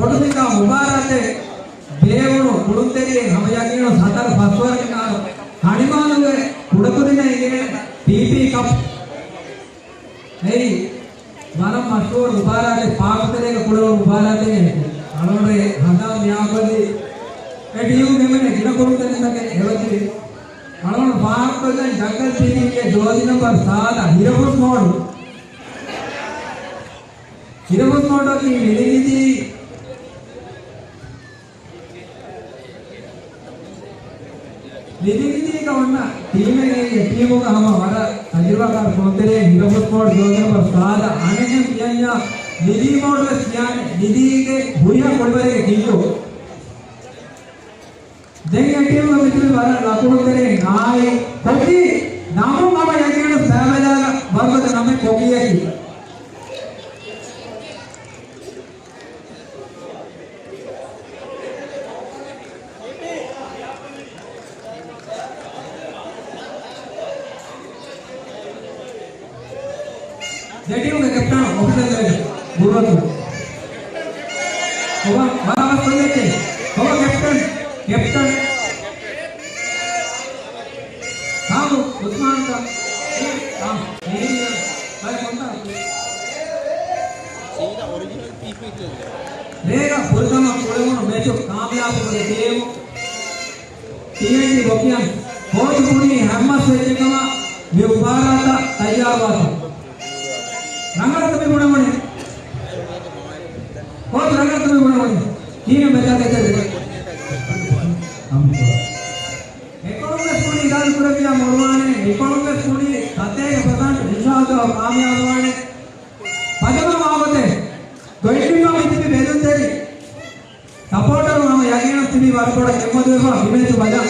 පොඩුසිකා මුබාරාතේ දේවණු කුළුන්තරියේ හමයකිනෝ සතර පස්වරකිනාර හණිමානුගේ කුඩකුදින ඉගෙන ටීපී කප් hey වරම් මෂූර් මුබාරාතේ පාකතරේක කුඩව මුබාරාතේ අනෝරේ හදා මියාපදි එඩියු ගෙමනේ ගින කුළුන්තරින්දගේ එවති අනෝර පාකතරේ ජංගල් ටීපීගේ දෝදි නම්බර 7 හිරපුස් මෝඩු की मिलेगी थी का वरना टीम में टीमों का हम हमारा तजुर्बाकार बोलते रहे हिरोबोट मोड जोड़ने पर सादा आने के किया या निधि मोड में किया निधि के बुढ़िया पड़वारे के कियो देंगे टीम में मित्र बारा लाखों बोलते रहे नाय कोकी नामों मामा यानी ना सहमता बरबद नामे कोकी है की जेटीओ के कैप्टन ऑफिसर गुरुवार होगा बारह बजे लेके होगा कैप्टन हाँ उस्मान का हाँ यही है भाई कौन सा सीधा ओरिजिनल पीपी लेगा फुलकम पूरे में मैचो कामयाब हो गए टीएनटी बकियान बहुत बुरी हेमत से जगह में उबारा था तैयार हुआ था रंगत में गुण बने बहुत रंगत में गुण बने तीन बचा देते थे हम इकोनॉमिक स्टूडी दाल पूरा किया मोरवाने इकोनॉमिक स्टूडी सत्य के प्रधान दिशा तो कामयाब वाले पजमा मावते ट्वेंटी में इतनी बेजन तेरी सपोर्टर हम यागिना स्टूडी बात थोड़ा केमत हुआ इमेज बजा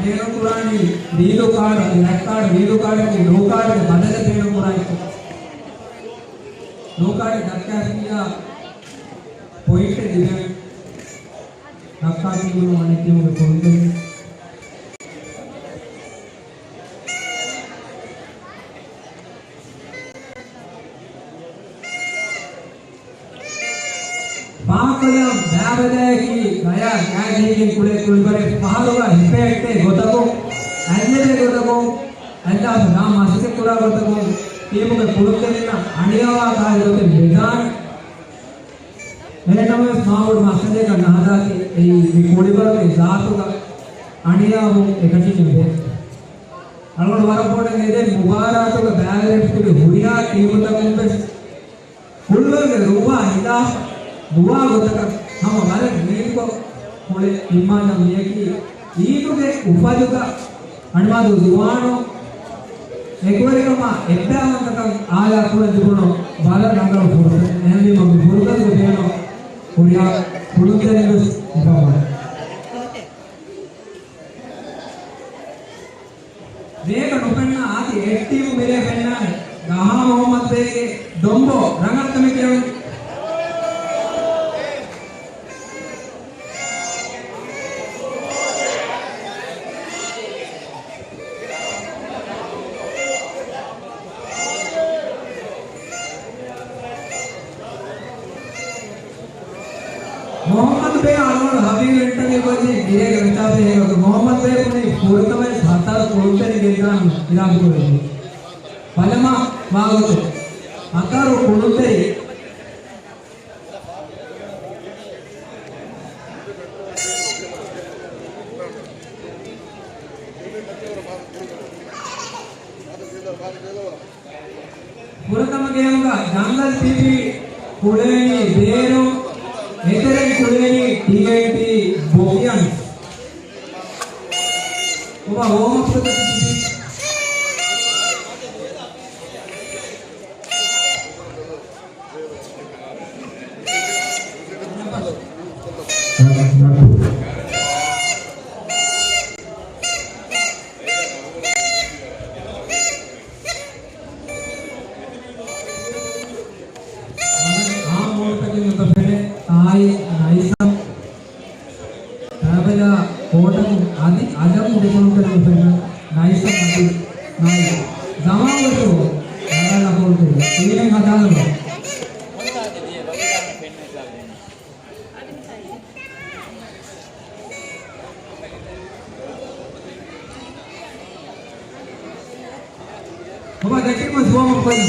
నేను కురాని నీలో కార్డ్ నెట్ కార్డ్ నీలో కార్డ్ కి నో కార్డ్ కి బదల పేరు కురాయితో నో కార్డ్ దక్కాసియా పాయింట్ దిన దక్కాసి గురు మనకి ఒక కొంచెం पाकला बैबदे की गया क्या की कुले कुलबरे पहाड़ों हिपेटे गोतको अन्यते गोतको अन्ना नाम मासिक कुरा गोतको टीम के कुलुत्तेना अनियावा कायदोते मैदान मेरे नाम में स्माउड मासने का नादा के ये कुलबर के जातों का अनियावो एकची चीज़ अलग वारपोटे मेरे मुबारा तो का बैलेंस के हुरिया टीम तक उनपे कुलबर के रूपा हिदा दुआ गोतक हम हमारे नील को थोड़े ईमान मिया की ईदु के उपाधि का अनुवाद दुआनो एक बार का माँ एप्पल तक आया पूरा जुबनो बालर नागर फुर्सत एंडी मम्मी फुर्सत को देनो पुरिया पुरुषे ने बस उपामा देख नोपन्ना आती एक्टिव मेरे पन्ना गाहा मोहम्मद बेगे डोंबो रंगत में क्या मोहम्मद बे आनोर हबीब इंटरव्यू को जी गिरे गंता से है तो मोहम्मद बे पुनी पूर्णत में सातार कोलते गिरना इराम को है पलमा मागोते आतारो कोलते पूर्णत में क्या होगा जंगल टीवी कुलेनी बेरो नेतरन कुलेनी टीएनटी बोकियन ओबा होम अप आदि Coba dekik mas buang apa ini?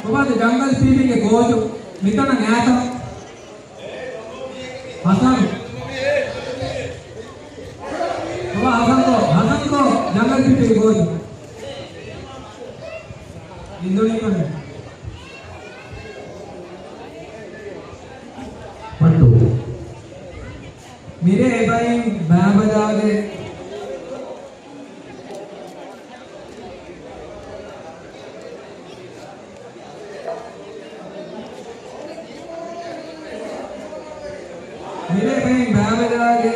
Coba di jungle feeding ke gojo, minta na ngata. Hasan. Coba Hasan ko jungle feeding ke gojo. Indonesia kan. Pantu. मेरे भाई बजा के मेरे भाई बजा के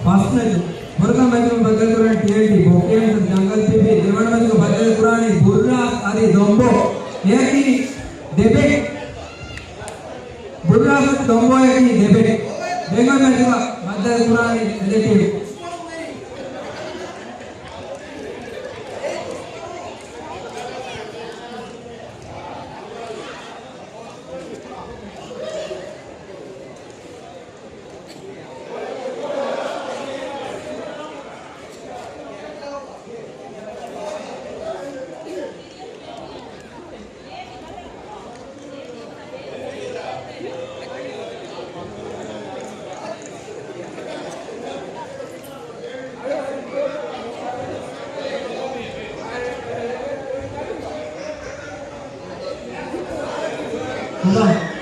फर्स्ट में मुर्गा मैच में बदल कर टीएटी बोके में जंगल पे भी देवन मैच को बदल पुरानी बुर्रा आदि दोंबो ये की देबे बुर्रा से दोंबो ये की देबे बेंगल मैच का बदल पुरानी टीएटी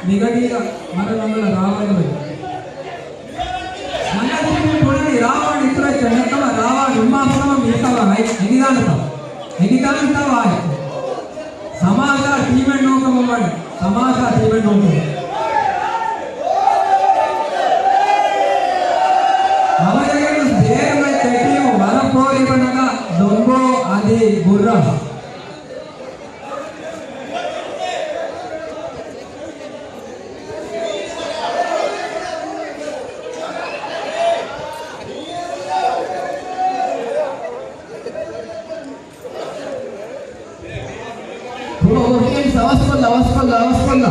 निगडीला मरनंगल रावण नगदी पुणे रावण इतर चंदकम रावण निम्मापरम मीतवा है निगिदानता वाय समाज टीम नोकम वड समाज टीम नोकम ಅವರಿಗೆ ದೇವರ ಕಟ್ಟಿಯು ವರಪೋರಿ ಬನಗ ದೊಂಬೋ ಆದಿ ಗುರ್ರ Awaspada.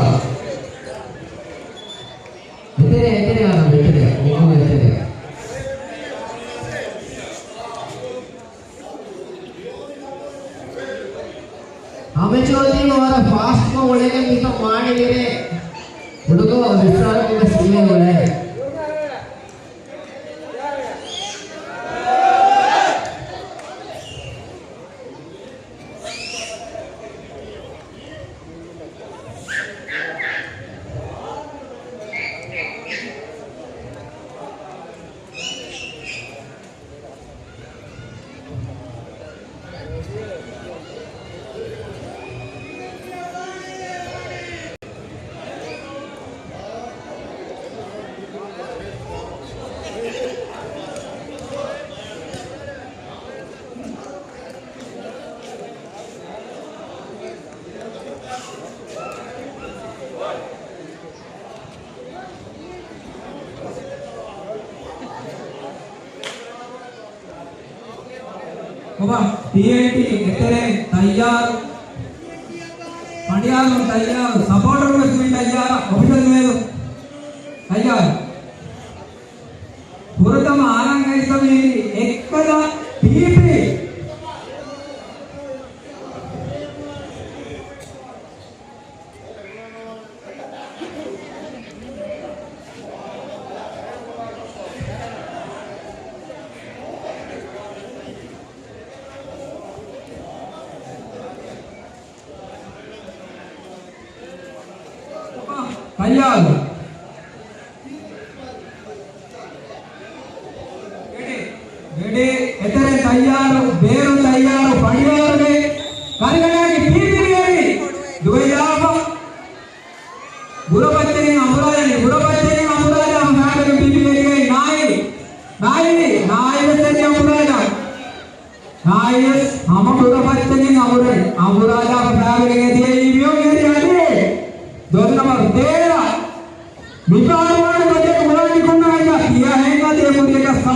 Betere ana betere. Ini betere. हमें चलती हमारा फास्ट में बोलेंगे मित्र मार मेरे उनको विश्वास में सीने बोले Coba TNT कितने तैयार पंडियाल में तैयार सपोर्टर में भी तैयार ऑफिसर में तैयार पुरतम आरंग ऐसा भी एक कदा पीपी तैयार गेडे इतने तैयार बेर तैयार पंडियार ने कार्यक्रम की पीपी दुबईयाब बुरा बच्चे ने अमराजा हम फैमिली पीपी ले गए नाई से अमराजा नाई हम बुरा बच्चे ने अमराजा फैमिली के दिए ईवीओ के दिए दो नंबर 13 विचारवाद बजे कुरानी को ना किया है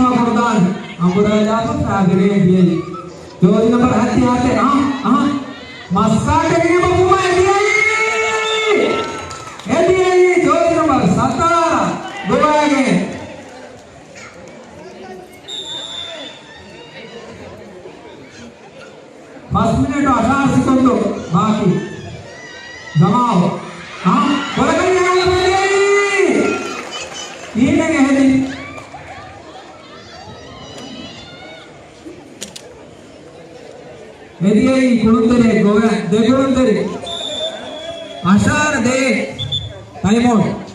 sama korban amburan jatuh fagre dia jodi number hati hati maskate ini babu dia jodi number 17 दुबागे फर्स्ट मिनट 18 सेकंड बाकी जमाओ हाँ तीन कहते यदि कुड़ुंतरे गोवा दे कुड़ुंतरे आशार दे time out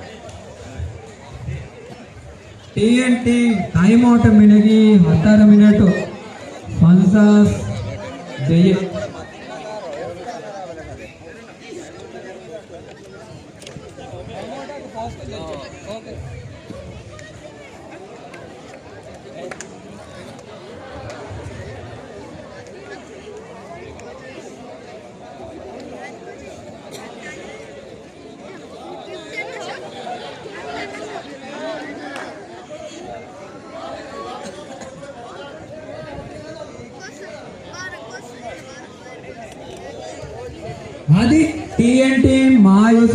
TNT time out मिनेगी 18 मिनट 50 जय आदि TNT मायूस